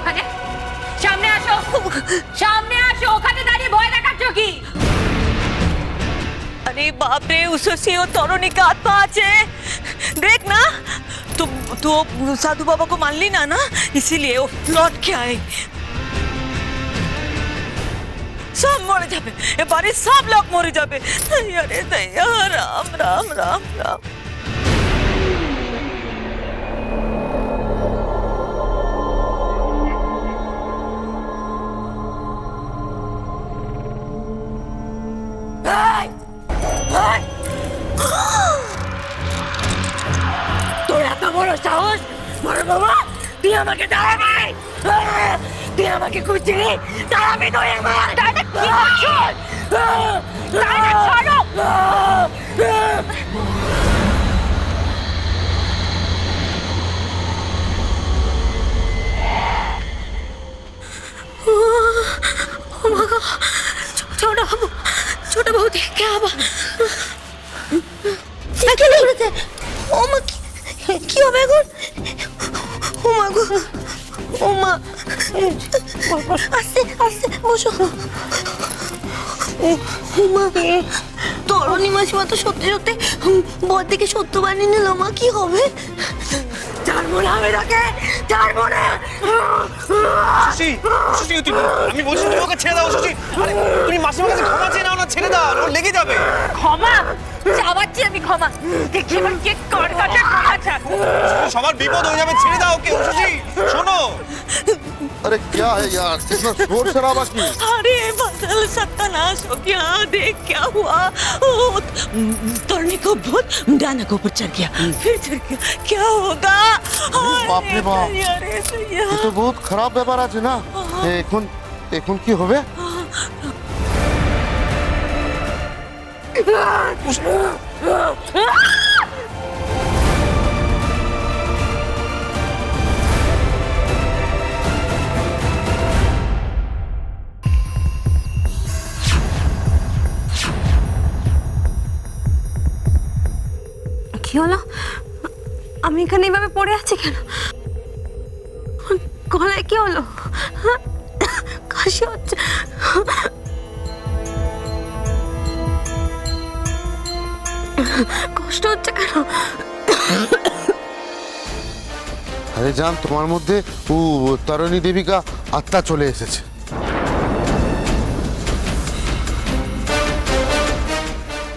ওখানে? সামনে আসো, সামনে আসো। ওখানে দাঁড়িয়ে ভয় দেখাচ্ছ কি? अरे बाप रे, उससे वो तरुणी का आत्मा আছে देख ना। तो साधु बाबा को मान ली ना इसीलिए वो लौट के आए। सब मरे जाबे, ए बारे सब लोग मरे जाबे। अरे दया, राम राम राम राम। তোর এত বড় সাহস? বড় বাবা, তুই আমাকে দাঁড়াবি? তুই আমাকে খুঁজছিলি, দাঁড়াবি তুই আমার? দাঁড়া, কি করছো? দাঁড়া, ছাড়ো। ছোট বৌদি, কে আবার? ও মা, কি হবে এখন? ও মা গো, ও মা, আস্তে আস্তে বসো। ও মা, তরুণী মাসিমা তো সত্যি সত্যি বর থেকে সত্য বানিয়ে নিল। মা, কি হবে? ছাড়বো না আমি তোকে, ছাড়বো না। সুশি, সুশি, আমি বলছি তুমি ওকে ছেড়ে দাও। সুশি, আরে তুমি মাসিমার কাছে ক্ষমা চেয়ে নাও না, ছেড়ে দাও, ওর লেগে যাবে। ক্ষমা চাওয়াচ্ছি আমি, ক্ষমা। দেখি এবার কে কার কাছে ক্ষমা চায়। সবার বিপদ হয়ে যাবে, ছেড়ে দাও ওকে। সুশি, শোনো। अरे क्या है यार, इतना शोर शराबा क्यों? अरे बदल सत्यानाश हो गया। देख क्या हुआ, तोड़ने को भूत डाना को ऊपर चढ़ गया, फिर चढ़ गया। क्या होगा? बाप रे बाप, अरे सैया, ये तो बहुत खराब ব্যাপার আছে না। এখন এখন কি হবে? কি হলো? আমি এখানে এইভাবে পড়ে আছি কেন? গলায় কি হলো? কাশি হচ্ছে। কষ্ট হচ্ছে কেন? আরে জান, তোমার মধ্যে ও তরুণী দেবিকা আত্মা চলে এসেছে।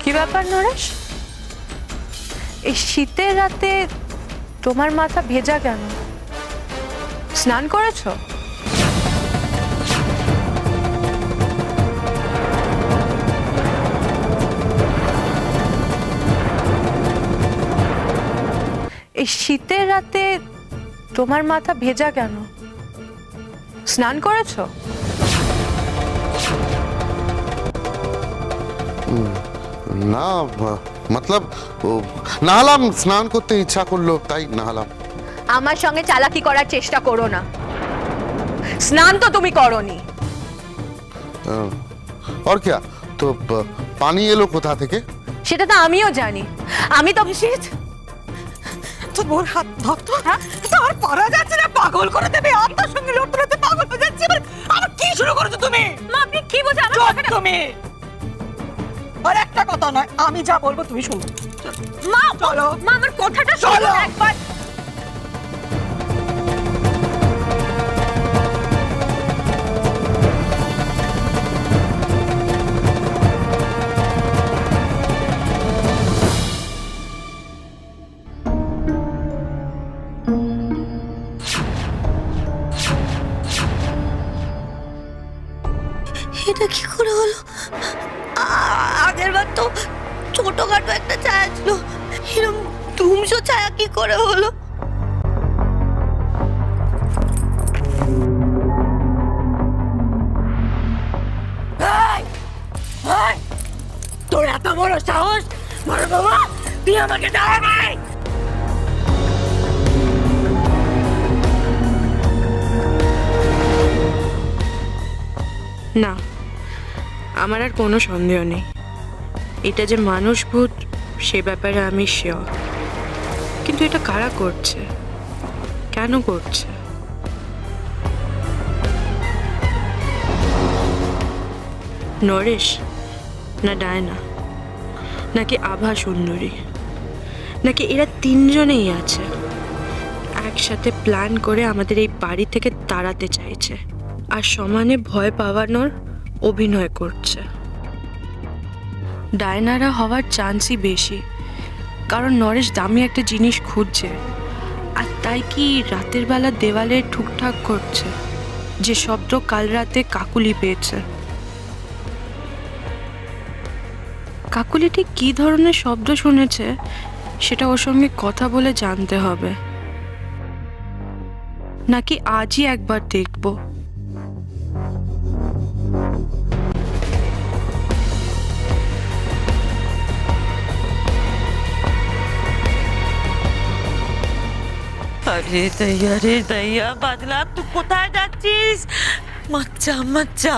কি ব্যাপার নরেশ, এই শীতের রাতে তোমার মাথা ভেজা কেন? স্নান করেছো? এই শীতের রাতে তোমার মাথা ভেজা কেন? স্নান করেছো? না, মতলব নাহালাম, স্নান করতে ইচ্ছা করলো তাই নাহালাম। আমার সঙ্গে চালাকি করার চেষ্টা করো না। স্নান তো তুমি করোনি। और क्या, তো পানি এলো কোথা থেকে? সেটা তো আমিও জানি। আমি তো তোর বোর হাত ধরতো, হ্যাঁ? আর পারা যাচ্ছে না, পাগল করে দেবে। আপনার সঙ্গে লড়তে লড়তে পাগল হয়ে যাচ্ছে। আবার কি শুরু করেছো তুমি? মা, আপনি কি বলছেন? আমার কথাটা তুমি আর একটা কথা নয়, আমি যা বলবো তুমি শুনো। মা, চলো। মা, আমার কথাটা চলো। শোনো একবার। এটা কি করে হলো? আগের বার তো ছোটখাটো একটা ছায়া ছিল, এরকম ধুমসো ছায়া কি করে হলো? তোর এত বড় সাহস? বড় বাবা, তুই আমাকে দাঁড়াবি? না, আমার আর কোনো সন্দেহ নেই। এটা যে মানুষ ভূত সে ব্যাপারে আমি শিওর। কিন্তু এটা কারা করছে, কেন করছে? নরেশ না ডায়না নাকি আভা সুন্দরী নাকি এরা তিনজনেই আছে একসাথে প্ল্যান করে আমাদের এই বাড়ি থেকে তাড়াতে চাইছে আর সমানে ভয় পাওয়ানোর অভিনয় করছে। ডায়নারা হওয়ার চান্সই বেশি, কারণ নরেশ দামি একটা জিনিস খুঁজছে আর তাই কি রাতের বেলা দেওয়ালে ঠুকঠাক করছে, যে শব্দ কাল রাতে কাকুলি পেয়েছে। কাকুলি ঠিক কী ধরনের শব্দ শুনেছে সেটা ওর সঙ্গে কথা বলে জানতে হবে, নাকি আজই একবার দেখবো। আরে দইয়া বাদলা তু কোথায় যাচ্ছিস? মচ্চা মচ্চা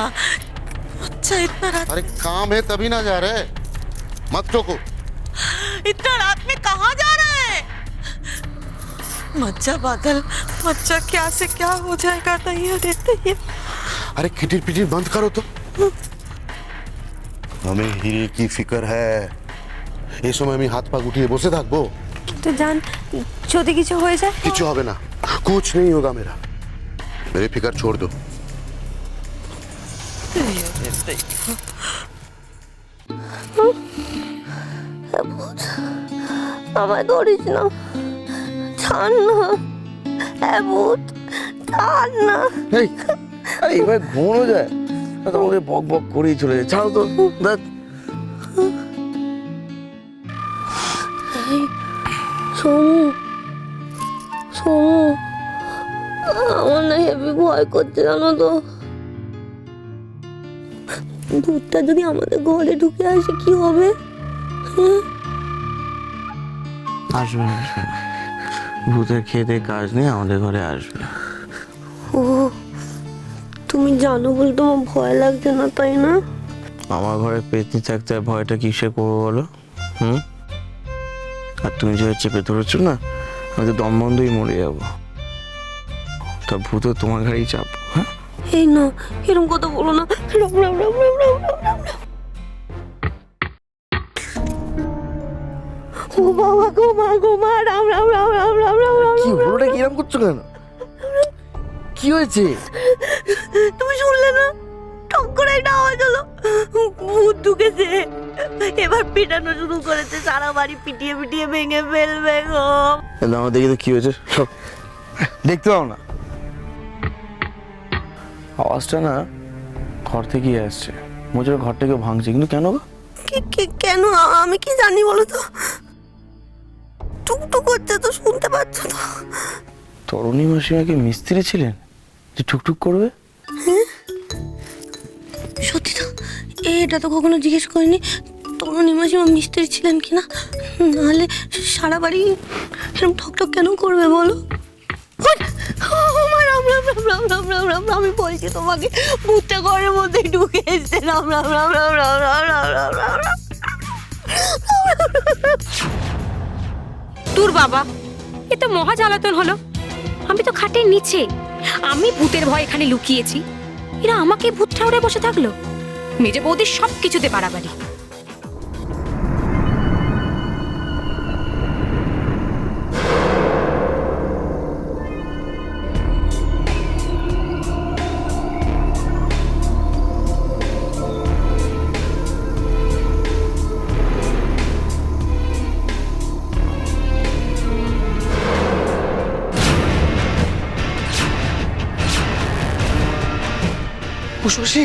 মচ্চা इतना रात अरे काम है तभी ना जा रहे, मत टोको। इतना रात में कहाँ जा रहे हैं? मच्चा बादल मच्चा क्या से क्या हो जाएगा दैया रे दैया। अरे किटिर पिटिर बंद करो तो। हमें हीरे की फिक्र है, এই সময় আমি হাত পা গুটিয়ে বসে থাকবো? কিন্তু জান, যদি কিছু হয়ে যায়? কিছু হবে না, कुछ नहीं होगा मेरा, मेरी फिक्र छोड़ दो। আমায় ধরিস না, ছাড় না, হ্যাঁ ভূত ছাড় না। এই আরে এবার ঘুমোনো যায় না, তোমাকে বক বক করেই চলে যায়। ছাড়ো তো দেখ। সোমু সোমু, আমার না হেবি ভয় করছে জানো তো। ভূতটা যদি আমাদের ঘরে ঢুকে আসে কি হবে? আসবে না, আসবে না, ভূতের খেতে কাজ নেই, আমাদের ঘরে আসবে। ও, তুমি জানো বলে তোমার ভয় লাগছে না তাই না? আমার ঘরে পেতনি থাকতে আর ভয়টা কিসে করবো বলো? হুম, আর তুমি যে চেপে ধরেছো না, আমি তো দম বন্ধই মরে যাবো। তা ভূত তোমার ঘরেই চাপ। হ্যাঁ, এই না, এরকম কথা বলো না। রাম রাম রাম রাম রাম রাম রাম রাম। ও বাবা গো মা গো মা, রাম রাম রাম রাম রাম রাম রাম। কি হলোটা কি এরকম করছো কেন? কি হয়েছে? তুমি শুনলে না? ঠক করে একটা আওয়াজ হলো, ভূত ঢুকেছে। এবার পিটানো শুরু করেছে, সারা বাড়ি পিটিয়ে পিটিয়ে ভেঙে ফেলবে গো। আমার দেখি তো কি হয়েছে, সব দেখতে পাও না? আওয়াজটা না ঘর থেকেই আসছে, মনে ঘর থেকে ভাঙছে, কিন্তু কেন গো? কেন আমি কি জানি বলো তো? টুকটুক করছে তো, শুনতে পাচ্ছ তো? তরুণী মাসিমা কি মিস্ত্রি ছিলেন যে টুকটুক করবে? সত্যি তো, এটা তো কখনো জিজ্ঞেস করিনি। তরুণী মাসিমা মিস্ত্রি ছিলেন কিনা, নাহলে সারা বাড়ি এরকম ঠকঠক কেন করবে বলো? আমি বলছি তোমাকে, ভূতটা ঘরের মধ্যে ঢুকে এসছে। রাম রাম রাম রাম রাম রাম রাম রাম রাম রাম। তোর বাবা, এ তো মহা জ্বালাতন হলো। আমি তো খাটের নিচে, আমি ভূতের ভয় এখানে লুকিয়েছি, এরা আমাকে ভূত ঠাউরে বসে থাকলো। মেজে বৌদি সব কিছুতে বাড়াবাড়ি। শশী